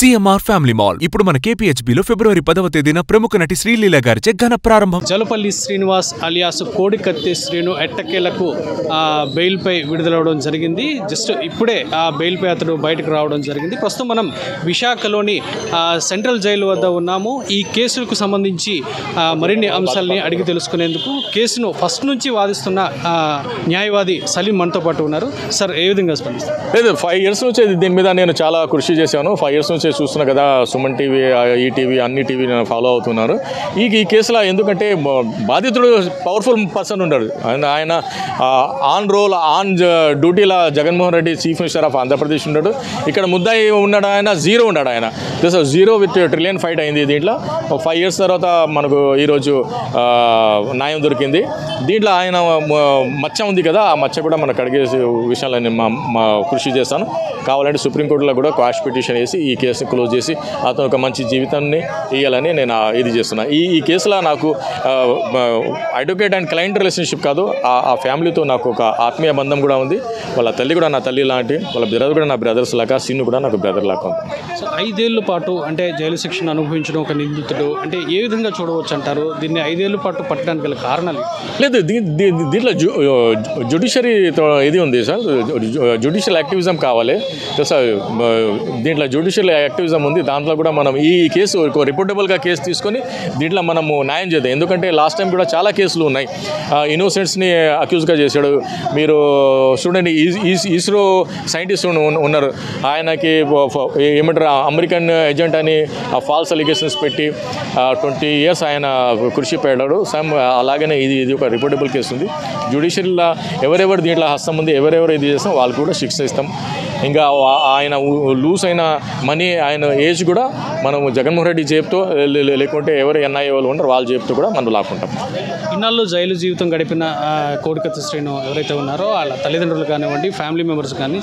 CMR family mall ఇప్పుడు మన కేపీహెచ్బీలో ఫిబ్రవరి 10వ తేదీన ప్రముఖ నటి శ్రీలీల గారిచే ఘన ప్రారంభం. జలపల్లి శ్రీనివాస్ అలియాస్ కోడికత్తి శ్రీను ఎట్టకేలకు బెయిల్పై విడుదలవడం జరిగింది. జస్ట్ ఇప్పుడే ఆ బెయిల్పై అతడు బయటకు రావడం జరిగింది. ప్రస్తుతం మనం విశాఖలోని సెంట్రల్ జైలు వద్ద ఉన్నాము. ఈ కేసులకు సంబంధించి మరిన్ని అంశాలని అడిగి తెలుసుకునేందుకు కేసును ఫస్ట్ నుంచి వాదిస్తున్న న్యాయవాది సలీం మనతో పాటు ఉన్నారు. సార్, ఏ విధంగా స్పందిస్తారు? లేదు, 5 years నుంచి దీని మీద నేను చాలా కృషి చేశాను. 5 years నుంచి చూస్తున్నా కదా, సుమన్ టీవీ, ఈటీవీ, అన్ని టీవీ నేను ఫాలో అవుతున్నారు. ఈ కేసులో ఎందుకంటే బాధితుడు పవర్ఫుల్ పర్సన్ ఉన్నాడు. ఆయన ఆన్ డ్యూటీలో Jaganmohan Reddy chief minister of Andhra Pradesh ఉన్నాడు. ఇక్కడ ముద్దాయి ఉన్నాడు, ఆయన జీరో ఉన్నాడు. ఆయన జీరో విత్ ట్రిలియన్ ఫైట్ అయింది. దీంట్లో 5 years తర్వాత మనకు ఈరోజు న్యాయం దొరికింది. దీంట్లో ఆయన మచ్చ ఉంది కదా, ఆ మచ్చ కూడా మనకు అడిగేసే విషయాలు నేను మా కృషి చేస్తాను. కావాలంటే సుప్రీంకోర్టులో కూడా క్వాష్ పిటిషన్ వేసి ఈ కేసుని క్లోజ్ చేసి అతను ఒక మంచి జీవితాన్ని ఇవ్వాలని నేను ఇది చేస్తున్నా. ఈ కేసులో నాకు అడ్వకేట్ అండ్ క్లయింట్ రిలేషన్షిప్ కాదు, ఆ ఫ్యామిలీతో నాకు ఒక ఆత్మీయ బంధం కూడా ఉంది. వాళ్ళ తల్లి కూడా నా తల్లి లాంటి, వాళ్ళ బ్రదర్ కూడా నా బ్రదర్స్ లాగా, సీను కూడా నాకు బ్రదర్ లాగా ఉంది. సో 5 ఏళ్ల పాటు అంటే జైలు శిక్షణ అనుభవించడం ఒక నిందితుడు అంటే ఏ విధంగా చూడవచ్చు అంటారు? దీన్ని 5 ఏళ్ల పాటు పట్టడానికి గల కారణాలు లేదు, దీంట్లో జ్యుడిషియరీతో ఇది ఉంది సార్, జ్యుడిషియల్ యాక్టివిజం కావాలి సార్. దీంట్లో జ్యుడిషియల్ యాక్టివిజం ఉంది. దాంట్లో కూడా మనం ఈ కేసు రిపోర్టబుల్గా కేసు తీసుకొని దీంట్లో మనము న్యాయం చేద్దాం. ఎందుకంటే లాస్ట్ టైం కూడా చాలా కేసులు ఉన్నాయి. ఇన్నోసెంట్స్ని అక్యూజ్గా చేశాడు. మీరు చూడండి, ఇస్రో సైంటిస్ట్ ఉన్నారు, ఆయనకి ఏమంటారు అమెరికన్ ఏజెంట్ అని ఫాల్స్ అలిగేషన్స్ పెట్టి 20 years ఆయన కృషి పెట్టాడు. అలాగనే ఇది ఒక రిపోర్టబుల్ కేసు ఉంది. జ్యుడిషియరీలో ఎవరెవరు దీంట్లో హస్తం ఉంది, ఎవరెవరు ఇది చేస్తాం వాళ్ళకు కూడా శిక్ష ఇస్తాం. ఇంకా ఆయన లూస్ అయిన మనీ, ఆయన ఏజ్ కూడా మనం జగన్మోహన్ రెడ్డి జేబుతో, లేకుంటే ఎవరు ఎన్ఐఏ వాళ్ళు ఉంటారు వాళ్ళ జేబుతో కూడా మనం లాక్కుంటాం. ఇన్నాళ్ళు జైలు జీవితం గడిపిన కోడికత్తి శ్రీను ఎవరైతే ఉన్నారో వాళ్ళ తల్లిదండ్రులు కానివ్వండి, ఫ్యామిలీ మెంబర్స్ కానీ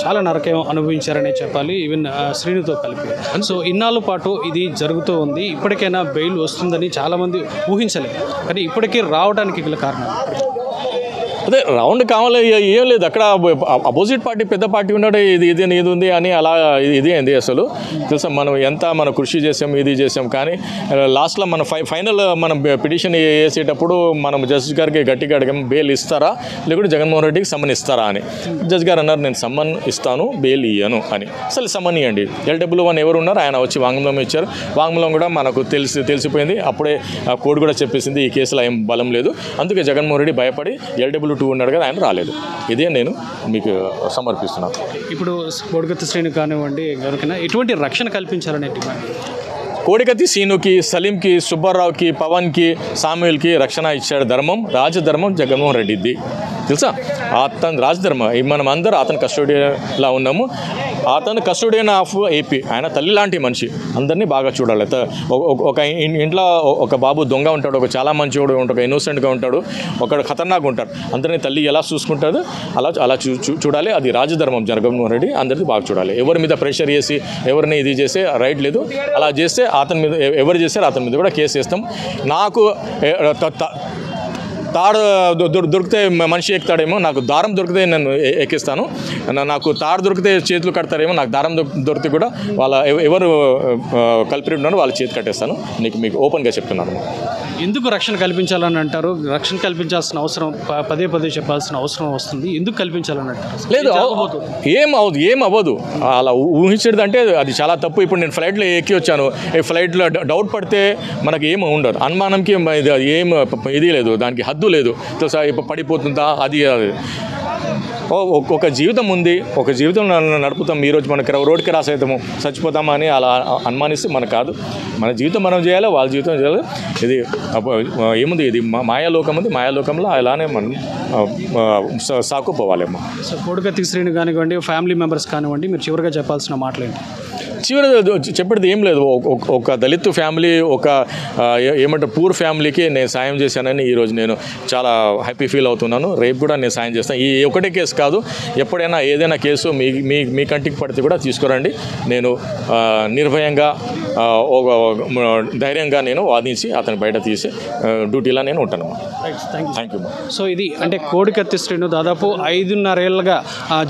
చాలా నరకం అనుభవించారనే చెప్పాలి, ఈవెన్ శ్రీనుతో కలిపి. సో ఇన్నాళ్ళ పాటు ఇది జరుగుతూ ఉంది. ఇప్పటికైనా బెయిల్ వస్తుందని చాలామంది ఊహించలేదు, కానీ ఇప్పటికీ రావడానికి గల కారణం అదే రౌండ్ కావాలి, ఏం లేదు. అక్కడ అపోజిట్ పార్టీ పెద్ద పార్టీ ఉన్నాడు, ఇది ఉంది అని అలా ఇది అయింది. అసలు తెలుసా, మనం ఎంత మన కృషి చేసాం, ఇది చేసాం, కానీ లాస్ట్లో మన ఫైనల్ మనం పిటిషన్ వేసేటప్పుడు మనం జడ్జి గారికి గట్టిగా అడిగాం, బెయిల్ ఇస్తారా లేకుంటే జగన్మోహన్ రెడ్డికి సమ్మన్ ఇస్తారా అని. జడ్జి గారు అన్నారు, నేను సమ్మన్ ఇస్తాను, బెయిల్ ఇయ్యను అని. అసలు సమ్మన్ ఇవ్వండి. LW1 ఎవరు ఉన్నారు, ఆయన వచ్చి వాంగ్మూలం ఇచ్చారు. వాంగ్మూలం కూడా మనకు తెలిసిపోయింది. అప్పుడే కోర్టు కూడా చెప్పేసింది ఈ కేసులో ఏం బలం లేదు. అందుకే జగన్మోహన్ రెడ్డి భయపడి LW2 ఉన్నాడు కదా, ఆయన రాలేదు. ఇదే నేను మీకు సమర్పిస్తున్నాను. ఇప్పుడు కోడికత్తి శ్రీను కానివ్వండి, ఎవరికైనా ఎటువంటి రక్షణ కల్పించాలనే డిమాండ్? కోడికత్తి శ్రీనుకి, సలీంకి, సుబ్బారావుకి, పవన్కి, సామ్యుల్కి రక్షణ ఇచ్చాడు ధర్మం, రాజధర్మం జగన్మోహన్ రెడ్డిది. తెలుసా, అతను రాజధర్మం. మనం అందరూ అతని కస్టోడియన్లా ఉన్నాము. అతను కస్టోడియన్ ఆఫ్ ఏపీ. ఆయన తల్లి లాంటి మనిషి, అందరినీ బాగా చూడాలి. ఒక ఇంట్లో ఒక బాబు దొంగ ఉంటాడు, ఒక చాలా మంచివాడు ఉంటాడు, ఒక ఇన్నోసెంట్గా ఉంటాడు, ఒకడు ఖతర్నాక్ ఉంటాడు. అందరినీ తల్లి ఎలా చూసుకుంటాడు అలా చూడాలి. అది రాజధర్మం జగన్మోహన్ రెడ్డి. అందరినీ బాగా చూడాలి. ఎవరి మీద ప్రెషర్ చేసి ఎవరిని ఇది చేస్తే రైట్ లేదు. అలా చేస్తే అతని మీద, ఎవరు చేస్తారో అతని మీద కూడా కేసు వేస్తాం. నాకు తాడు దొరికితే మనిషి ఎక్కుతాడేమో, నాకు దారం దొరికితే నేను ఎక్కిస్తాను. నాకు తాడు దొరికితే చేతులు కడతారేమో, నాకు దారం దొరికితే కూడా వాళ్ళ ఎవరు కల్పిట్ ఉన్నారో వాళ్ళ చేతి కట్టేస్తాను. మీకు ఓపెన్గా చెప్తున్నాను. ఎందుకు రక్షణ కల్పించాలని అంటారు? రక్షణ కల్పించాల్సిన అవసరం పదే చెప్పాల్సిన అవసరం వస్తుంది. ఎందుకు కల్పించాలని అంటారు? లేదు, ఏం అవ్వదు. అలా ఊహించేది అంటే అది చాలా తప్పు. ఇప్పుడు నేను ఫ్లైట్లో ఎక్కి వచ్చాను, ఈ ఫ్లైట్లో డౌట్ పడితే మనకి ఏం ఉండదు. అనుమానంకి ఏం ఇది లేదు, దానికి హద్దు లేదు. తెలుసా, ఇప్పుడు పడిపోతుందా అది ఒక జీవితం ఉంది, ఒక జీవితం నడుపుతాం. ఈరోజు మనకి రోడ్డుకి రాసేద్దాము, చచ్చిపోతామని అలా అనుమానిస్తే మనకు కాదు. మన జీవితం మనం చేయాలి, వాళ్ళ జీవితం చేయాలి. ఇది ఏముంది, ఇది మాయాలోకం ఉంది. మాయాలోకంలో అలానే మనం సాకుపోవాలేమో. సో కోడికత్తి శ్రీను కానివ్వండి, ఫ్యామిలీ మెంబర్స్ కానివ్వండి, మీరు చివరిగా చెప్పాల్సిన మాటలేంటి? చివరి చెప్పేది ఏం లేదు. ఒక దళిత్ ఫ్యామిలీ, ఒక ఏమంటారు పూర్ ఫ్యామిలీకి నేను సాయం చేశానని ఈరోజు నేను చాలా హ్యాపీ ఫీల్ అవుతున్నాను. రేపు కూడా నేను సాయం చేస్తాను. ఈ ఒకటే కేసు కాదు, ఎప్పుడైనా ఏదైనా కేసు మీ కంటికి పడితే కూడా తీసుకురండి. నేను నిర్భయంగా ధైర్యంగా నేను వాదించి అతను బయట తీసి డ్యూటీలో నేను ఉంటాను. Thank you. సో ఇది అంటే కోడికత్తి శ్రీను దాదాపు 5.5 ఏళ్ళుగా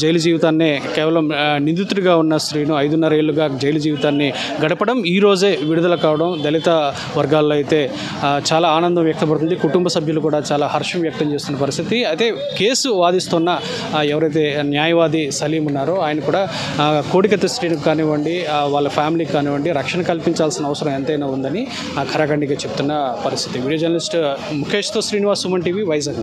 జైలు జీవితాన్ని కేవలం నిందితుడిగా ఉన్న శ్రీను 5.5 ఏళ్ళుగా జైలు జీవితాన్ని గడపడం, ఈ రోజే విడుదల కావడం దళిత వర్గాల్లో అయితే చాలా ఆనందం వ్యక్తపడుతుంది. కుటుంబ సభ్యులు కూడా చాలా హర్షం వ్యక్తం చేస్తున్న పరిస్థితి. అయితే కేసు వాదిస్తున్న ఎవరైతే న్యాయవాది సలీం ఉన్నారో ఆయన కూడా కోడికత్తి శ్రీనుకు కానివ్వండి, వాళ్ళ ఫ్యామిలీకి కానివ్వండి రక్షణ కల్పించాల్సిన అవసరం ఎంతైనా ఉందని ఖరాఖండిగా చెప్తున్న పరిస్థితి. వీడియో జర్నలిస్ట్ ముఖేష్తో శ్రీనివాస్, సుమన్ టీవీ, వైజాగ్.